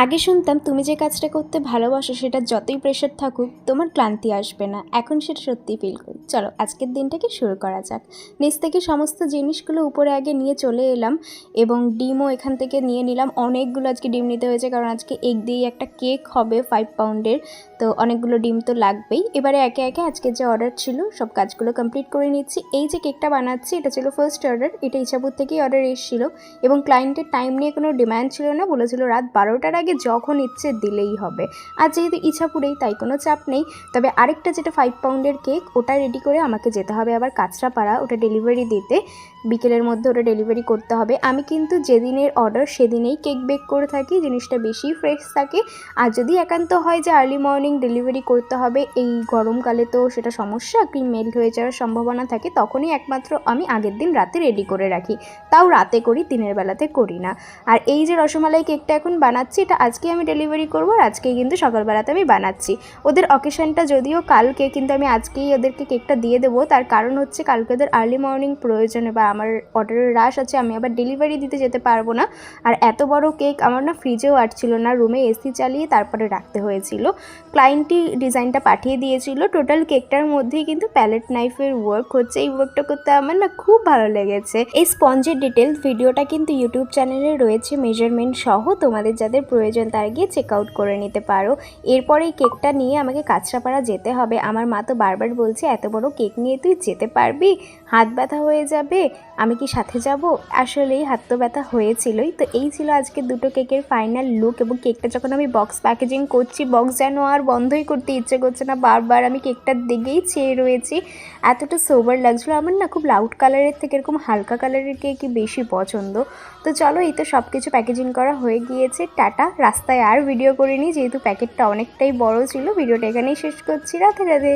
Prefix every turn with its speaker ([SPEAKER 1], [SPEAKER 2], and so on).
[SPEAKER 1] আগে শুনতাম তুমি যে কাজটা করতে ভালোবাসো সেটা যতই প্রেশার থাকুক তোমার ক্লান্তি আসবে না। এখন সেটা সত্যি ফিল করি। চলো আজকের দিনটাকে শুরু করা যাক। নিচ থেকে সমস্ত জিনিসগুলো উপরে আগে নিয়ে চলে এলাম এবং ডিমও এখান থেকে নিয়ে নিলাম। অনেকগুলো আজকে ডিম নিতে হয়েছে কারণ আজকে এগ দিয়ে একটা কেক হবে 5 পাউন্ডের, তো অনেকগুলো ডিম তো লাগবেই। এবারে একে একে আজকে যে অর্ডার ছিল সব কাজগুলো কমপ্লিট করে নিচ্ছি। এই যে কেকটা বানাচ্ছি এটা ছিল ফার্স্ট অর্ডার, এটা ইছাপুর থেকেই অর্ডার এসেছিলো এবং ক্লায়েন্টের টাইম নিয়ে কোনো ডিম্যান্ড ছিল না, বলেছিল রাত 12টার আগে যখন ইচ্ছে দিলেই হবে। আর যেহেতু ইছাপুরেই তাই কোনো চাপ নেই। তবে আরেকটা যেটা 5 পাউন্ডের কেক ওটা রেডি করে আমাকে যেতে হবে আবার কাঁচরাপাড়া ওটা ডেলিভারি দিতে। বিকেলের মধ্যে ওটা ডেলিভারি করতে হবে। আমি কিন্তু যেদিনের অর্ডার সেদিনেই কেক বেক করে থাকি, জিনিসটা বেশি ফ্রেশ থাকে। আর যদি একান্ত হয় যে আর্লি মর্নিং ডেলিভারি করতে হবে, এই গরমকালে তো সেটা সমস্যা, ক্রিম মেল্ট হয়ে যাওয়ার সম্ভাবনা থাকে, তখনই একমাত্র আমি আগের দিন রাতে রেডি করে রাখি। তাও রাতে করি, দিনের বেলাতে করি না। আর এই যে রসমালাই কেকটা এখন বানাচ্ছি এটা আজকে আমি ডেলিভারি করবো, আর আজকেই কিন্তু সকালবেলাতে আমি বানাচ্ছি। ওদের অকেশনটা যদিও কালকে, কিন্তু আমি আজকেই ওদেরকে কেকটা দিয়ে দেবো। তার কারণ হচ্ছে কালকে ওদের আর্লি মর্নিং প্রয়োজনে বা আমার অর্ডারের রাশ আছে, আমি আবার ডেলিভারি দিতে যেতে পারবো না। আর এত বড় কেক আমার না ফ্রিজেও আটছিল না, রুমে এসি চালিয়ে তারপরে রাখতে হয়েছিল। ক্লায়েন্টই ডিজাইনটা পাঠিয়ে দিয়েছিল। টোটাল কেকটার মধ্যেই কিন্তু প্যালেট নাইফের ওয়ার্ক হচ্ছে। এই ওয়ার্কটা করতে আমার না খুব ভালো লেগেছে। এই স্পঞ্জের ডিটেলস ভিডিওটা কিন্তু ইউটিউব চ্যানেলে রয়েছে মেজারমেন্ট সহ, তোমাদের যাদের প্রয়োজন তারা গিয়ে চেক আউট করে নিতে পারো। এরপরে এই কেকটা নিয়ে আমাকে কাঁচরাপাড়া যেতে হবে। আমার মা তো বারবার বলছে এত বড় কেক নিয়ে তুই যেতে পারবি, হাত ব্যথা হয়ে যাবে, আমি কি সাথে যাব? আসলেই হাত তো ব্যথা হয়েছিলই। তো এই ছিল আজকে দুটো কেকের ফাইনাল লুক। এবং কেকটা যখন আমি বক্স প্যাকেজিং করছি, বক্স যেন আর বন্ধই করতে ইচ্ছে করছে না, বারবার আমি কেকটার দিকেই চেয়ে রয়েছি, এতটা সোবার লাগছিলো। আমার না খুব লাউড কালারের থেকে এরকম হালকা কালারের কেকই বেশি পছন্দ। তো চলো, এই তো সব কিছু প্যাকেজিং করা হয়ে গিয়েছে। টাটা। রাস্তায় আর ভিডিও করিনি যেহেতু প্যাকেটটা অনেকটাই বড় ছিল। ভিডিওটা এখানেই শেষ করছি। রাধে রাধে।